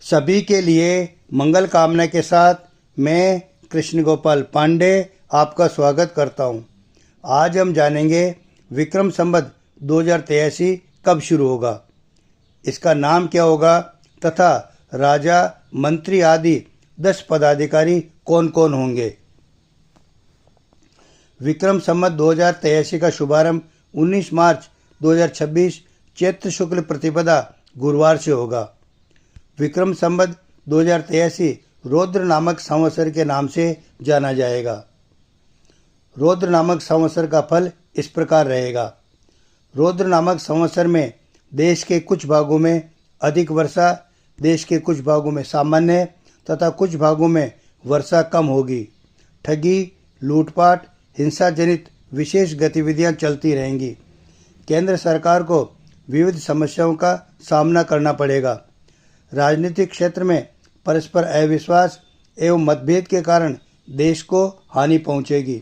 सभी के लिए मंगल कामना के साथ मैं कृष्ण गोपाल पांडे आपका स्वागत करता हूं। आज हम जानेंगे विक्रम संवत 2083 कब शुरू होगा, इसका नाम क्या होगा तथा राजा, मंत्री आदि 10 पदाधिकारी कौन कौन होंगे। विक्रम संवत 2083 का शुभारंभ 19 मार्च 2026 चैत्र शुक्ल प्रतिपदा गुरुवार से होगा। विक्रम संवत 2083 रौद्र नामक संवत्सर के नाम से जाना जाएगा। रौद्र नामक संवत्सर का फल इस प्रकार रहेगा। रौद्र नामक संवत्सर में देश के कुछ भागों में अधिक वर्षा, देश के कुछ भागों में सामान्य तथा कुछ भागों में वर्षा कम होगी। ठगी, लूटपाट, हिंसा जनित विशेष गतिविधियां चलती रहेंगी। केंद्र सरकार को विविध समस्याओं का सामना करना पड़ेगा। राजनीतिक क्षेत्र में परस्पर अविश्वास एवं मतभेद के कारण देश को हानि पहुंचेगी।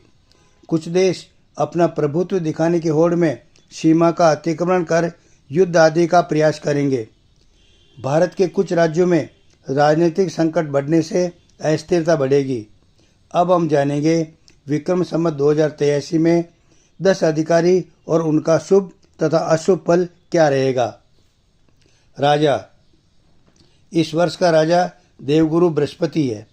कुछ देश अपना प्रभुत्व दिखाने की होड़ में सीमा का अतिक्रमण कर युद्ध आदि का प्रयास करेंगे। भारत के कुछ राज्यों में राजनीतिक संकट बढ़ने से अस्थिरता बढ़ेगी। अब हम जानेंगे विक्रम संवत 2083 में 10 अधिकारी और उनका शुभ तथा अशुभ फल क्या रहेगा। राजा, इस वर्ष का राजा देवगुरु बृहस्पति है।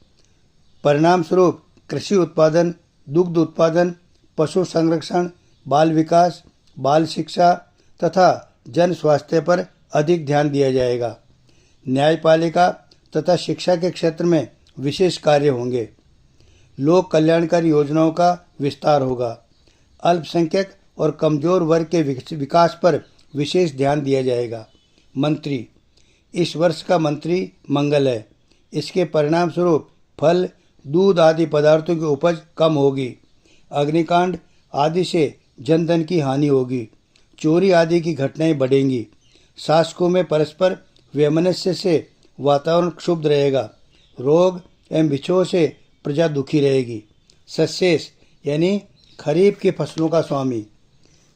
परिणाम स्वरूप कृषि उत्पादन, दुग्ध उत्पादन, पशु संरक्षण, बाल विकास, बाल शिक्षा तथा जन स्वास्थ्य पर अधिक ध्यान दिया जाएगा। न्यायपालिका तथा शिक्षा के क्षेत्र में विशेष कार्य होंगे। लोक कल्याणकारी योजनाओं का विस्तार होगा। अल्पसंख्यक और कमजोर वर्ग के विकास पर विशेष ध्यान दिया जाएगा। मंत्री, इस वर्ष का मंत्री मंगल है। इसके परिणाम स्वरूप फल, दूध आदि पदार्थों की उपज कम होगी। अग्निकांड आदि से जनधन की हानि होगी। चोरी आदि की घटनाएं बढ़ेंगी। शासकों में परस्पर वैमनस्य से वातावरण क्षुब्ध रहेगा। रोग एवं विक्षोभ से प्रजा दुखी रहेगी। सस्येश यानी खरीफ की फसलों का स्वामी,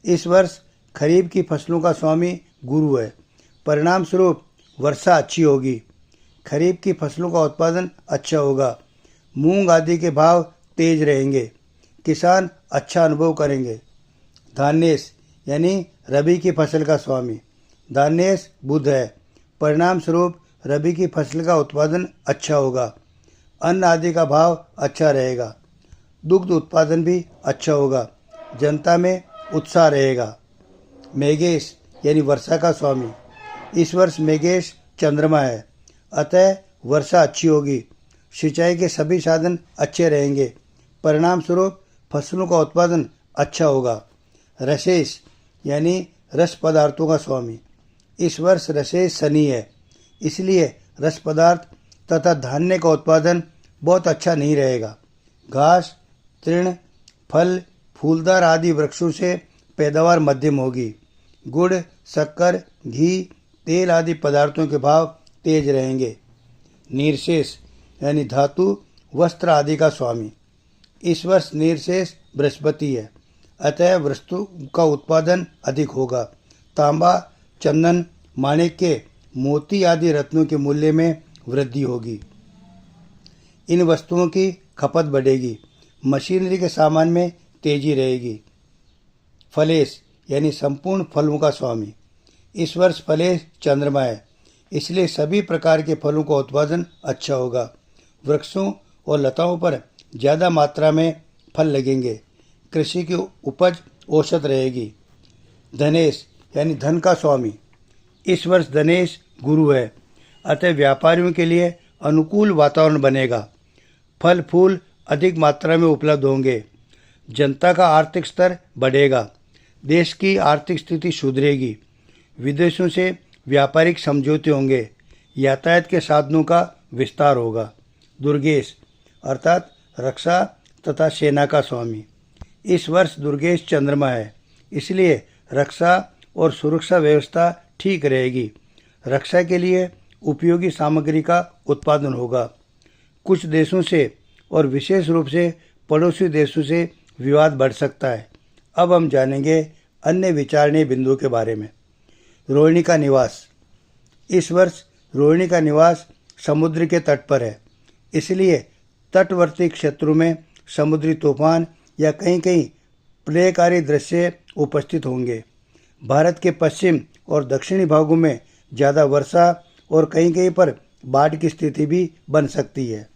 इस वर्ष खरीफ की फसलों का स्वामी गुरु है। परिणाम स्वरूप वर्षा अच्छी होगी। खरीफ की फसलों का उत्पादन अच्छा होगा। मूंग आदि के भाव तेज रहेंगे। किसान अच्छा अनुभव करेंगे। धान्येश यानी रबी की फसल का स्वामी, धान्येश बुध है। परिणाम स्वरूप रबी की फसल का उत्पादन अच्छा होगा। अन्न आदि का भाव अच्छा रहेगा। दुग्ध उत्पादन भी अच्छा होगा। जनता में उत्साह रहेगा। मेघेश यानी वर्षा का स्वामी, इस वर्ष मेघेश चंद्रमा है, अतः वर्षा अच्छी होगी। सिंचाई के सभी साधन अच्छे रहेंगे। परिणाम स्वरूप फसलों का उत्पादन अच्छा होगा। रसेश यानी रस पदार्थों का स्वामी, इस वर्ष रसेश शनि है, इसलिए रस पदार्थ तथा धान्य का उत्पादन बहुत अच्छा नहीं रहेगा। घास, तृण, फल, फूलदार आदि वृक्षों से पैदावार मध्यम होगी। गुड़, शक्कर, घी, तेल आदि पदार्थों के भाव तेज रहेंगे। नीरशेष यानी धातु, वस्त्र आदि का स्वामी, इस वर्ष नीरशेष बृहस्पति है, अतः वस्तु का उत्पादन अधिक होगा। तांबा, चंदन, माणिक्य, मोती आदि रत्नों के मूल्य में वृद्धि होगी। इन वस्तुओं की खपत बढ़ेगी। मशीनरी के सामान में तेजी रहेगी। फलेश यानी संपूर्ण फलों का स्वामी, इस वर्ष फलेश चंद्रमा है, इसलिए सभी प्रकार के फलों का उत्पादन अच्छा होगा। वृक्षों और लताओं पर ज़्यादा मात्रा में फल लगेंगे। कृषि की उपज औसत रहेगी। धनेश यानी धन का स्वामी, इस वर्ष धनेश गुरु है, अतः व्यापारियों के लिए अनुकूल वातावरण बनेगा। फल फूल अधिक मात्रा में उपलब्ध होंगे। जनता का आर्थिक स्तर बढ़ेगा। देश की आर्थिक स्थिति सुधरेगी। विदेशों से व्यापारिक समझौते होंगे। यातायात के साधनों का विस्तार होगा। दुर्गेश अर्थात रक्षा तथा सेना का स्वामी, इस वर्ष दुर्गेश चंद्रमा है, इसलिए रक्षा और सुरक्षा व्यवस्था ठीक रहेगी। रक्षा के लिए उपयोगी सामग्री का उत्पादन होगा। कुछ देशों से और विशेष रूप से पड़ोसी देशों से विवाद बढ़ सकता है। अब हम जानेंगे अन्य विचारणीय बिंदुओं के बारे में। रोहिणी का निवास, इस वर्ष रोहिणी का निवास समुद्र के तट पर है, इसलिए तटवर्ती क्षेत्रों में समुद्री तूफान या कहीं कहीं प्रलयकारी दृश्य उपस्थित होंगे। भारत के पश्चिम और दक्षिणी भागों में ज़्यादा वर्षा और कहीं कहीं पर बाढ़ की स्थिति भी बन सकती है।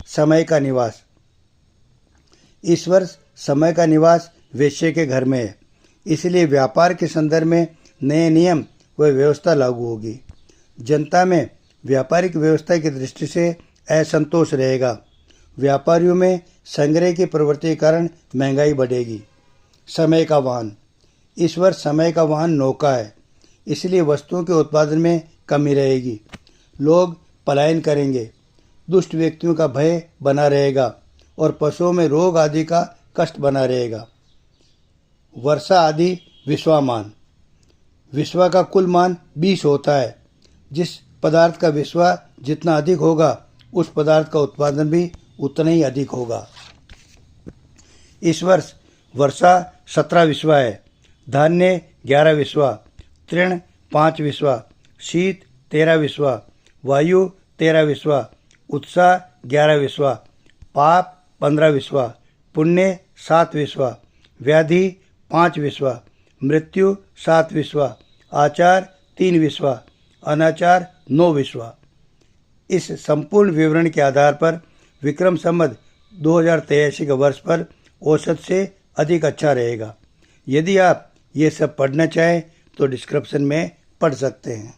समय का निवास। इस वर्ष समय का निवास वेश्या के घर में है, इसलिए व्यापार के संदर्भ में नए नियम व व्यवस्था लागू होगी। जनता में व्यापारिक व्यवस्था की दृष्टि से असंतोष रहेगा। व्यापारियों में संग्रह की प्रवृत्ति के कारण महंगाई बढ़ेगी। समय का वाहन। इस वर्ष समय का वाहन नौका है, इसलिए वस्तुओं के उत्पादन में कमी रहेगी। लोग पलायन करेंगे, दुष्ट व्यक्तियों का भय बना रहेगा और पशुओं में रोग आदि का कष्ट बना रहेगा। वर्षा आदि विश्वामान। विश्वा का कुल मान 20 होता है। जिस पदार्थ का विश्वा जितना अधिक होगा उस पदार्थ का उत्पादन भी उतना ही अधिक होगा। इस वर्ष वर्षा 17 विश्वा है, धान्य 11 विश्वा, तृण 5 विश्वा, शीत 13 विश्वा, वायु 13 विश्वा, उत्साह 11 विश्वा, पाप 15 विश्वा, पुण्य 7 विश्वा, व्याधि 5 विश्वा, मृत्यु 7 विश्वा, आचार 3 विश्वा, अनाचार 9 विश्वा। इस संपूर्ण विवरण के आधार पर विक्रम संवत 2083 के वर्ष पर औसत से अधिक अच्छा रहेगा। यदि आप ये सब पढ़ना चाहें तो डिस्क्रिप्शन में पढ़ सकते हैं।